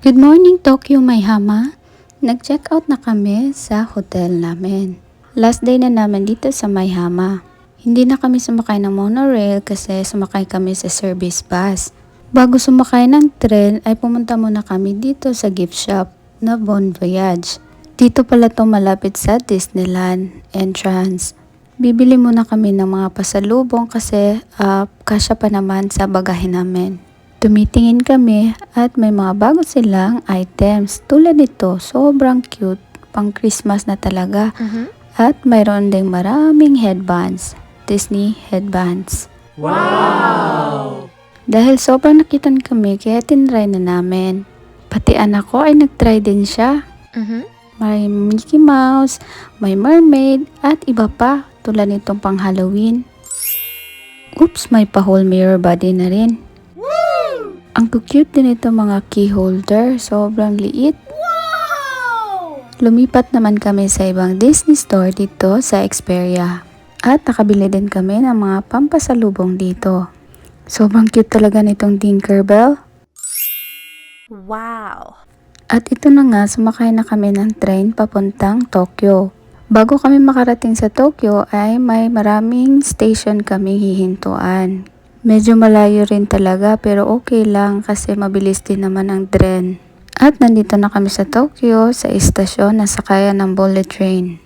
Good morning, Tokyo, Maihama. Nag-check out na kami sa hotel namin. Last day na namin dito sa Maihama. Hindi na kami sumakay ng monorail kasi sumakay kami sa service bus. Bago sumakay ng tren ay pumunta muna kami dito sa gift shop na Bon Voyage. Dito pala to malapit sa Disneyland entrance. Bibili muna kami ng mga pasalubong kasi kasya pa naman sa bagahe namin. Tumitingin kami at may mga bago silang items tulad nito, sobrang cute, pang Christmas na talaga. At mayroon ding maraming headbands, Disney headbands. Wow! Dahil sobrang nakitan kami kaya tinry na namin. Pati anak ko ay nagtry din siya. May Mickey Mouse, may mermaid at iba pa tulad nitong pang Halloween. Oops, may pa whole mirror body na rin. Ang cute din ito mga key holder, sobrang liit. Wow! Lumipat naman kami sa ibang Disney store dito sa Xperia. At nakabili din kami ng mga pampasalubong dito. Sobrang cute talaga nitong Tinkerbell. Wow! At ito na nga, sumakay na kami ng train papuntang Tokyo. Bago kami makarating sa Tokyo ay may maraming station kaming hihintuan. Medyo malayo rin talaga pero okay lang kasi mabilis din naman ang tren. At nandito na kami sa Tokyo sa istasyon na sakayan ng bullet train.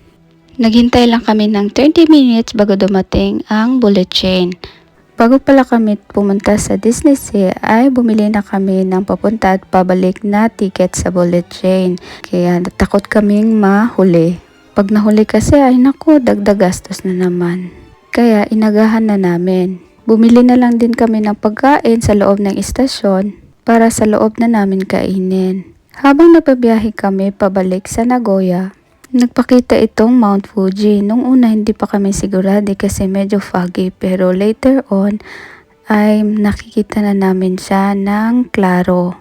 Naghintay lang kami ng 30 minutes bago dumating ang bullet train. Bago pala kami pumunta sa Disney Sea ay bumili na kami ng papunta at pabalik na ticket sa bullet train. Kaya takot kaming mahuli. Pag nahuli kasi ay naku, dagdag gastos na naman. Kaya inagahan na namin. Bumili na lang din kami ng pagkain sa loob ng istasyon para sa loob na namin kainin. Habang napabiyahe kami pabalik sa Nagoya, nagpakita itong Mount Fuji. Nung una hindi pa kami sigurado kasi medyo foggy pero later on ay nakikita na namin siya ng klaro.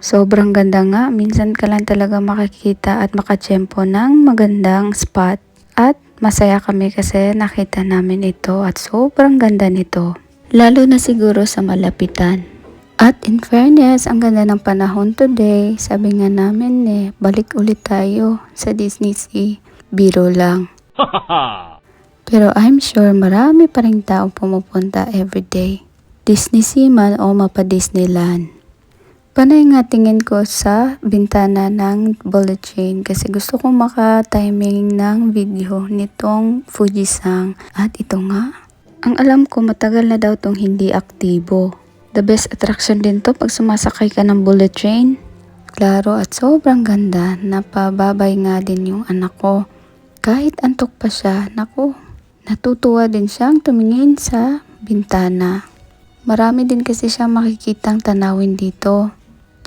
Sobrang ganda nga, minsan ka lang talaga makikita at makatsyempo ng magandang spot. At masaya kami kasi nakita namin ito at sobrang ganda nito. Lalo na siguro sa malapitan. At in fairness, ang ganda ng panahon today. Sabi nga namin balik ulit tayo sa Disney Sea. Biro lang. Pero I'm sure marami pa rin taong pumupunta everyday. Disney Sea man o mapa Disneyland. Panay nga tingin ko sa bintana ng bullet train kasi gusto kong maka-timing ng video nitong Fuji-san. At ito nga, ang alam ko matagal na daw tong hindi aktibo. The best attraction din to pag sumasakay ka ng bullet train. Klaro at sobrang ganda, napababay nga din yung anak ko. Kahit antok pa siya, naku, natutuwa din siyang tumingin sa bintana. Marami din kasi siya makikitang tanawin dito.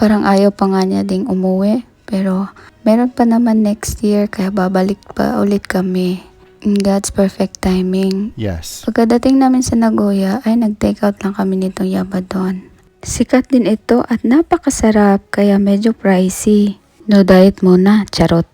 Parang ayaw pa nga niya ding umuwi. Pero meron pa naman next year kaya babalik pa ulit kami. In God's perfect timing. Yes. Pagkadating namin sa Nagoya ay nag-take out lang kami nitong Yabadon. Sikat din ito at napakasarap kaya medyo pricey. No diet muna, charot.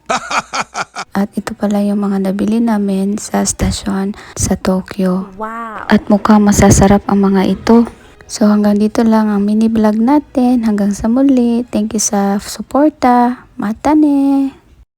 At ito pala yung mga nabili namin sa stasyon sa Tokyo. Wow! At mukhang masasarap ang mga ito. So hanggang dito lang ang mini vlog natin. Hanggang sa muli. Thank you sa suporta. Mata ne!